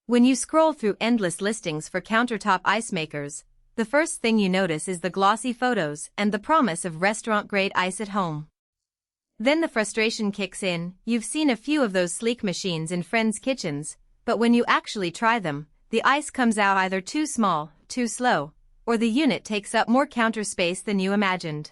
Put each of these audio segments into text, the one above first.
When you scroll through endless listings for countertop ice makers, the first thing you notice is the glossy photos and the promise of restaurant-grade ice at home. Then the frustration kicks in. You've seen a few of those sleek machines in friends' kitchens, but when you actually try them, the ice comes out either too small, too slow, or the unit takes up more counter space than you imagined.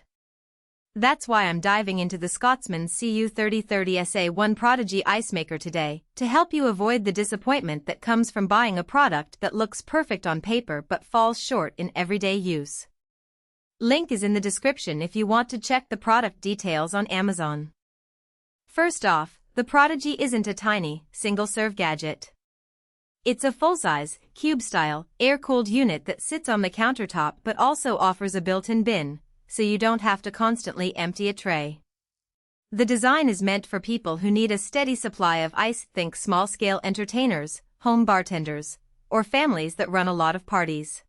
That's why I'm diving into the Scotsman CU3030SA Prodigy ice maker today, to help you avoid the disappointment that comes from buying a product that looks perfect on paper but falls short in everyday use. Link is in the description if you want to check the product details on Amazon. First off, the Prodigy isn't a tiny, single-serve gadget. It's a full-size, cube-style, air-cooled unit that sits on the countertop but also offers a built-in bin, so you don't have to constantly empty a tray. The design is meant for people who need a steady supply of ice. Think small-scale entertainers, home bartenders, or families that run a lot of parties.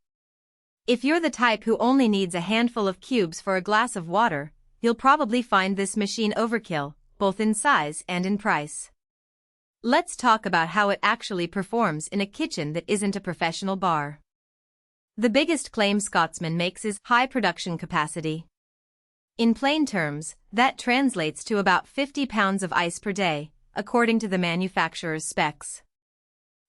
If you're the type who only needs a handful of cubes for a glass of water, you'll probably find this machine overkill, both in size and in price. Let's talk about how it actually performs in a kitchen that isn't a professional bar. The biggest claim Scotsman makes is high production capacity. In plain terms, that translates to about 50 pounds of ice per day, according to the manufacturer's specs.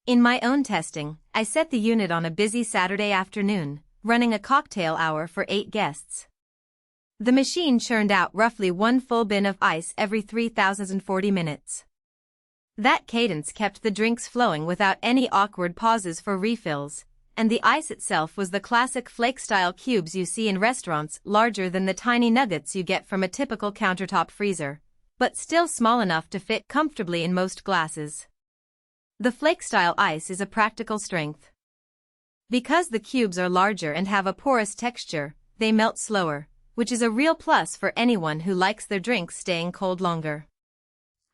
In my own testing, I set the unit on a busy Saturday afternoon, running a cocktail hour for 8 guests. The machine churned out roughly 1 full bin of ice every 3,040 minutes. That cadence kept the drinks flowing without any awkward pauses for refills, and the ice itself was the classic flake-style cubes you see in restaurants, larger than the tiny nuggets you get from a typical countertop freezer, but still small enough to fit comfortably in most glasses. The flake-style ice is a practical strength. Because the cubes are larger and have a porous texture, they melt slower, which is a real plus for anyone who likes their drinks staying cold longer.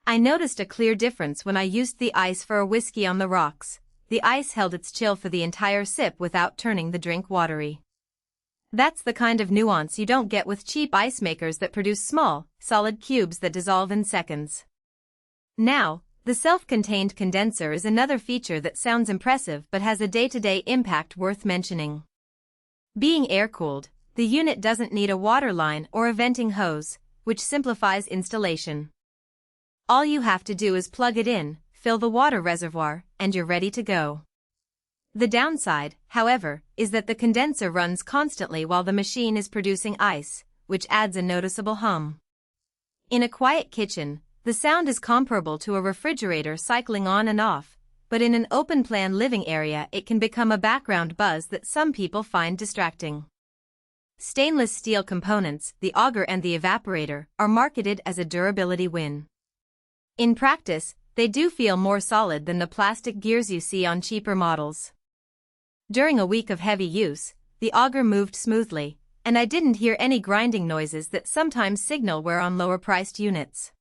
I noticed a clear difference when I used the ice for a whiskey on the rocks. The ice held its chill for the entire sip without turning the drink watery. That's the kind of nuance you don't get with cheap ice makers that produce small, solid cubes that dissolve in seconds. Now, the self-contained condenser is another feature that sounds impressive but has a day-to-day impact worth mentioning. Being air-cooled, the unit doesn't need a water line or a venting hose, which simplifies installation. All you have to do is plug it in, fill the water reservoir, and you're ready to go. The downside, however, is that the condenser runs constantly while the machine is producing ice, which adds a noticeable hum. In a quiet kitchen, the sound is comparable to a refrigerator cycling on and off, but in an open-plan living area it can become a background buzz that some people find distracting. Stainless steel components, the auger and the evaporator, are marketed as a durability win. In practice, they do feel more solid than the plastic gears you see on cheaper models. During a week of heavy use, the auger moved smoothly, and I didn't hear any grinding noises that sometimes signal wear on lower-priced units.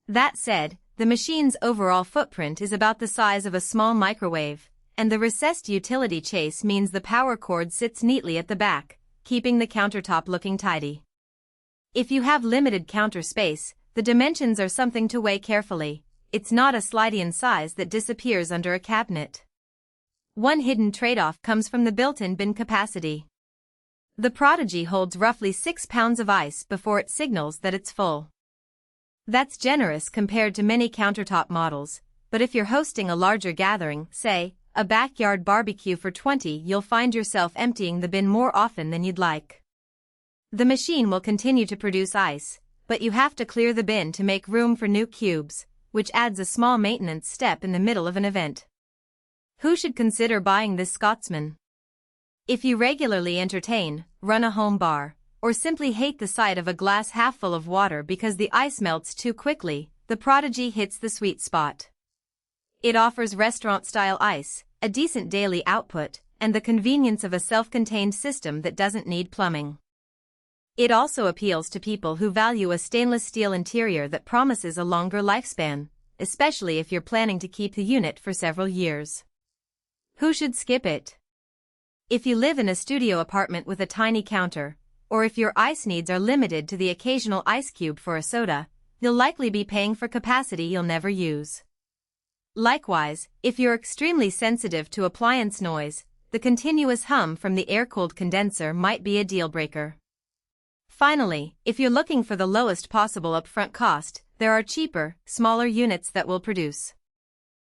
That said, the machine's overall footprint is about the size of a small microwave, and the recessed utility chase means the power cord sits neatly at the back, keeping the countertop looking tidy. If you have limited counter space, the dimensions are something to weigh carefully. It's not a slidey size that disappears under a cabinet. One hidden trade-off comes from the built-in bin capacity. The Prodigy holds roughly 6 pounds of ice before it signals that it's full. That's generous compared to many countertop models, but if you're hosting a larger gathering, say, a backyard barbecue for 20, you'll find yourself emptying the bin more often than you'd like. The machine will continue to produce ice, but you have to clear the bin to make room for new cubes, which adds a small maintenance step in the middle of an event. Who should consider buying this Scotsman? If you regularly entertain, run a home bar, or simply hate the sight of a glass half full of water because the ice melts too quickly, the Prodigy hits the sweet spot. It offers restaurant-style ice, a decent daily output, and the convenience of a self-contained system that doesn't need plumbing. It also appeals to people who value a stainless steel interior that promises a longer lifespan, especially if you're planning to keep the unit for several years. Who should skip it? If you live in a studio apartment with a tiny counter, or if your ice needs are limited to the occasional ice cube for a soda, you'll likely be paying for capacity you'll never use. Likewise, if you're extremely sensitive to appliance noise, the continuous hum from the air-cooled condenser might be a deal-breaker. Finally, if you're looking for the lowest possible upfront cost, there are cheaper, smaller units that will produce